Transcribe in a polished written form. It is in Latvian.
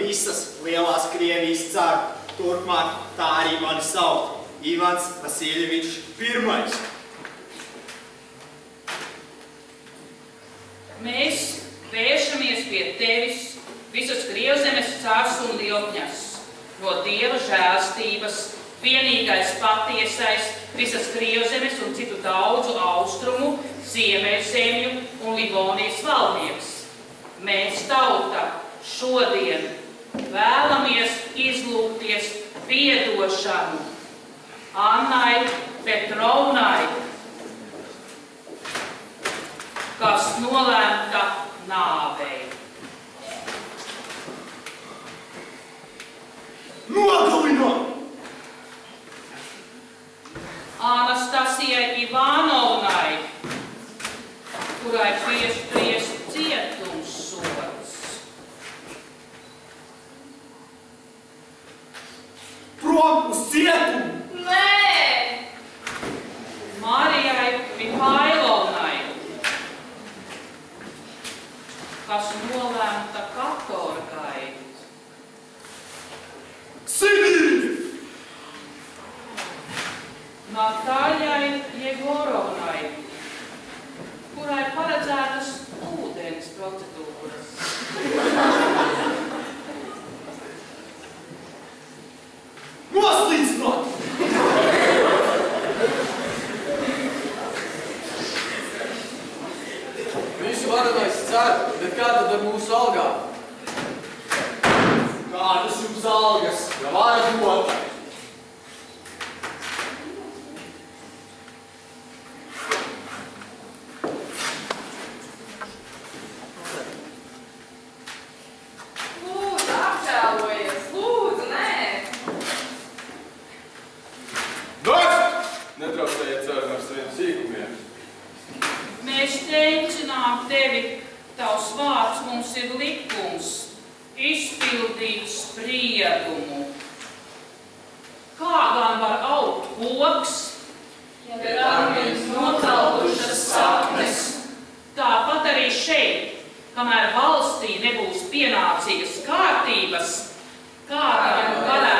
visas lielās Krievijas caru. Turpmāk tā arī mani saukt Ivans Vasiljevičs I. Mēs vēršamies pie tevis, visas Krievzemes cārs un lielkņas, no Dieva žēlstības, vienīgais patiesais, visas Krievzemes un citu daudzu austrumu, Ziemeļzemju un Livonijas valdnieks. Mēs tauta šodien vēlamies izlūgties piedošanu Annai Petrovnai, kas nolēmta nāvei. Nogalinot! Anastasijai Ivanovnai, kurai piespriests cietumsods. Prom uz cietumu! Nē! Marijai Mihailovnai, kas nolēmta katorgai. Sibīri! Nataļai Jegorovnai, kurai paredzētas ūdens procedūras. Noslīdzinot! Visu varenais cer, bet kā tad ar mūsu algām? Kādas jums algas? Ja varat dot? Lūdzu, apžēlojies! Lūdzu, nē! Netraucējiet ceram ar saviem sīkumiem. Mēs teicinām tevi, tavs vārds mums ir likums, izpildīt spriedumu. Kā gan var augt koks, Ja tam ir nokaltušas saknes, tāpat arī šeit, kamēr valstī nebūs pienācīgas kārtības, kā gan varētu